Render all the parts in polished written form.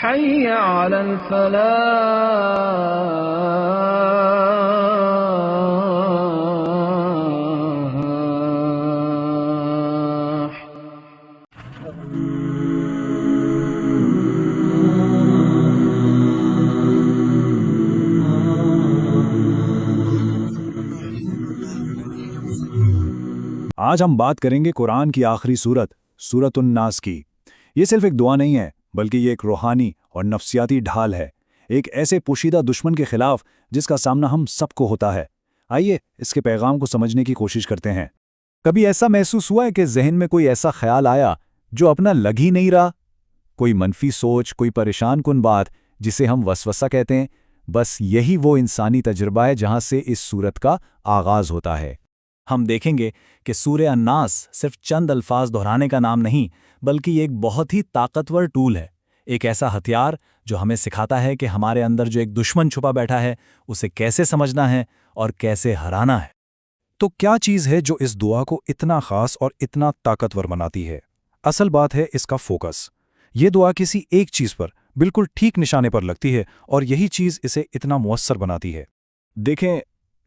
حي على الفلاح. آج ہم بات کریں گے قرآن کی آخری سورۃ الناس کی۔ یہ صرف ایک دعا نہیں ہے بلکہ یہ ایک روحانی اور نفسیاتی ڈھال ہے، ایک ایسے پوشیدہ دشمن کے خلاف جس کا سامنا ہم سب کو ہوتا ہے۔ آئیے اس کے پیغام کو سمجھنے کی کوشش کرتے ہیں۔ کبھی ایسا محسوس ہوا ہے کہ ذہن میں کوئی ایسا خیال آیا جو اپنا لگ ہی نہیں رہا؟ کوئی منفی سوچ، کوئی پریشان کن بات جسے ہم وسوسہ کہتے ہیں؟ بس یہی وہ انسانی تجربہ ہے جہاں سے اس سورت کا آغاز ہوتا ہے۔ ہم دیکھیں گے کہ سورہ الناس صرف چند الفاظ دہرانے کا نام نہیں بلکہ یہ ایک بہت ہی طاقتور ٹول ہے، ایک ایسا ہتھیار جو ہمیں سکھاتا ہے کہ ہمارے اندر جو ایک دشمن چھپا بیٹھا ہے اسے کیسے سمجھنا ہے اور کیسے ہرانا ہے۔ تو کیا چیز ہے جو اس دعا کو اتنا خاص اور اتنا طاقتور بناتی ہے؟ اصل بات ہے اس کا فوکس۔ یہ دعا کسی ایک چیز پر بالکل ٹھیک نشانے پر لگتی ہے اور یہی چیز اسے اتنا مؤثر بناتی ہے۔ دیکھیں،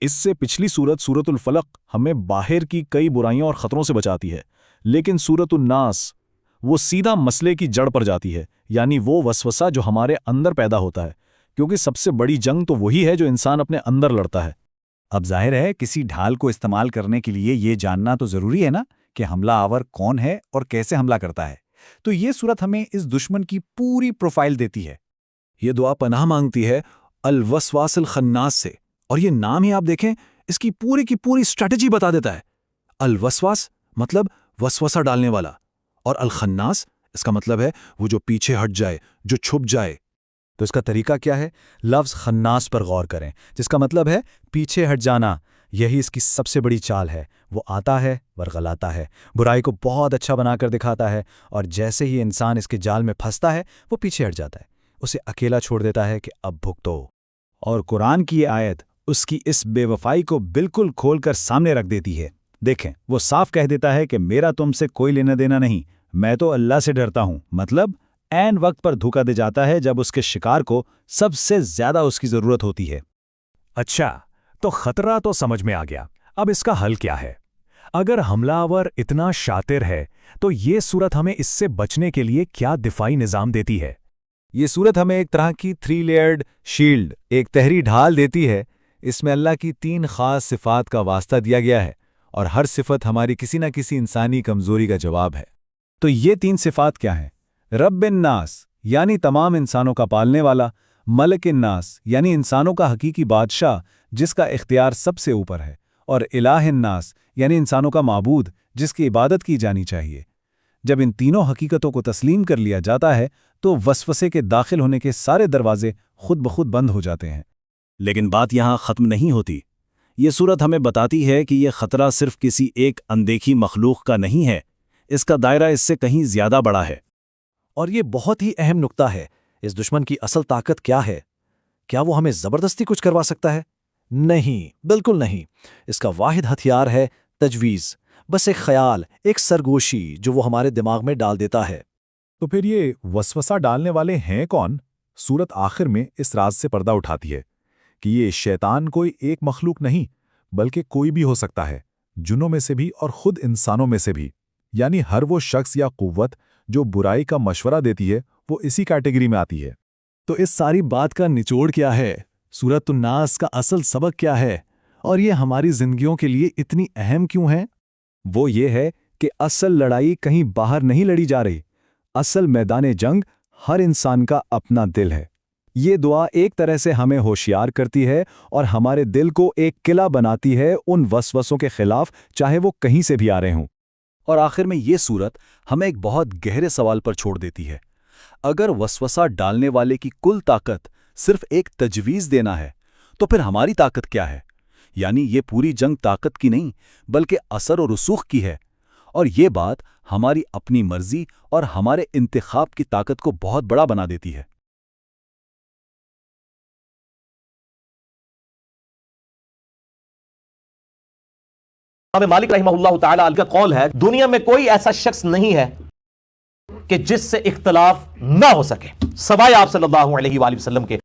اس سے پچھلی سورۃ الفلق ہمیں باہر کی کئی برائیوں اور خطروں سے بچاتی ہے، لیکن سورۃ الناس وہ سیدھا مسئلے کی جڑ پر جاتی ہے، یعنی وہ وسوسہ جو ہمارے اندر پیدا ہوتا ہے، کیونکہ سب سے بڑی جنگ تو وہی ہے جو انسان اپنے اندر لڑتا ہے۔ اب ظاہر ہے کسی ڈھال کو استعمال کرنے کے لیے یہ جاننا تو ضروری ہے نا کہ حملہ آور کون ہے اور کیسے حملہ کرتا ہے۔ تو یہ سورت ہمیں اس دشمن کی پوری پروفائل دیتی ہے۔ یہ دعا پناہ مانگتی ہے الوسواس الخناس سے، اور یہ نام ہی آپ دیکھیں اس کی پوری اسٹریٹجی بتا دیتا ہے۔ الوسواس مطلب وسوسہ ڈالنے والا، اور الخناس اس کا مطلب ہے وہ جو پیچھے ہٹ جائے، جو چھپ جائے۔ تو اس کا طریقہ کیا ہے؟ لفظ خناس پر غور کریں، جس کا مطلب ہے پیچھے ہٹ جانا۔ یہی اس کی سب سے بڑی چال ہے۔ وہ آتا ہے ورغلاتا ہے، برائی کو بہت اچھا بنا کر دکھاتا ہے، اور جیسے ہی انسان اس کے جال میں پھنستا ہے وہ پیچھے ہٹ جاتا ہے، اسے اکیلا چھوڑ دیتا ہے کہ اب بھگتو۔ اور قرآن کی یہ آیت اس کی اس بے وفائی کو بالکل کھول کر سامنے رکھ دیتی ہے۔ دیکھیں، وہ صاف کہہ دیتا ہے کہ میرا تم سے کوئی لینا دینا نہیں، میں تو اللہ سے ڈرتا ہوں۔ مطلب عین وقت پر دھوکہ دے جاتا ہے جب اس کے شکار کو سب سے زیادہ اس کی ضرورت ہوتی ہے۔ اچھا، تو خطرہ تو سمجھ میں آ گیا، اب اس کا حل کیا ہے؟ اگر حملہ آور اتنا شاطر ہے تو یہ سورت ہمیں اس سے بچنے کے لیے کیا دفاعی نظام دیتی ہے؟ یہ سورت ہمیں ایک طرح کی 3 لیئرڈ شیلڈ، ایک تہری ڈھال دیتی ہے۔ اس میں اللہ کی 3 خاص صفات کا واسطہ دیا گیا ہے، اور ہر صفت ہماری کسی نہ کسی انسانی کمزوری کا جواب ہے۔ تو یہ 3 صفات کیا ہیں؟ رب الناس یعنی تمام انسانوں کا پالنے والا، ملک الناس یعنی انسانوں کا حقیقی بادشاہ جس کا اختیار سب سے اوپر ہے، اور الہ الناس یعنی انسانوں کا معبود جس کی عبادت کی جانی چاہیے۔ جب ان تینوں حقیقتوں کو تسلیم کر لیا جاتا ہے تو وسوسے کے داخل ہونے کے سارے دروازے خود بخود بند ہو جاتے ہیں۔ لیکن بات یہاں ختم نہیں ہوتی۔ یہ سورت ہمیں بتاتی ہے کہ یہ خطرہ صرف کسی ایک اندیکھی مخلوق کا نہیں ہے، اس کا دائرہ اس سے کہیں زیادہ بڑا ہے۔ اور یہ بہت ہی اہم نکتہ ہے، اس دشمن کی اصل طاقت کیا ہے؟ کیا وہ ہمیں زبردستی کچھ کروا سکتا ہے؟ نہیں، بالکل نہیں۔ اس کا واحد ہتھیار ہے تجویز، بس ایک خیال، ایک سرگوشی جو وہ ہمارے دماغ میں ڈال دیتا ہے۔ تو پھر یہ وسوسہ ڈالنے والے ہیں کون؟ سورت آخر میں اس راز سے پردہ اٹھاتی ہے کہ یہ شیطان کوئی ایک مخلوق نہیں بلکہ کوئی بھی ہو سکتا ہے، جنوں میں سے بھی اور خود انسانوں میں سے بھی، یعنی ہر وہ شخص یا قوت جو برائی کا مشورہ دیتی ہے وہ اسی کیٹیگری میں آتی ہے۔ تو اس ساری بات کا نچوڑ کیا ہے؟ سورۃ الناس کا اصل سبق کیا ہے؟ اور یہ ہماری زندگیوں کے لیے اتنی اہم کیوں ہے؟ وہ یہ ہے کہ اصل لڑائی کہیں باہر نہیں لڑی جا رہی، اصل میدان جنگ ہر انسان کا اپنا دل ہے۔ یہ دعا ایک طرح سے ہمیں ہوشیار کرتی ہے اور ہمارے دل کو ایک قلعہ بناتی ہے ان وسوسوں کے خلاف، چاہے وہ کہیں سے بھی آ رہے ہوں۔ اور آخر میں یہ سورت ہمیں ایک بہت گہرے سوال پر چھوڑ دیتی ہے۔ اگر وسوسہ ڈالنے والے کی کل طاقت صرف ایک تجویز دینا ہے تو پھر ہماری طاقت کیا ہے؟ یعنی یہ پوری جنگ طاقت کی نہیں بلکہ اثر و رسوخ کی ہے، اور یہ بات ہماری اپنی مرضی اور ہمارے انتخاب کی طاقت کو بہت بڑا بنا دیتی ہے۔ امام مالک رحمہ اللہ تعالی کا قول ہے، دنیا میں کوئی ایسا شخص نہیں ہے کہ جس سے اختلاف نہ ہو سکے سوائے آپ صلی اللہ علیہ وآلہ وسلم کے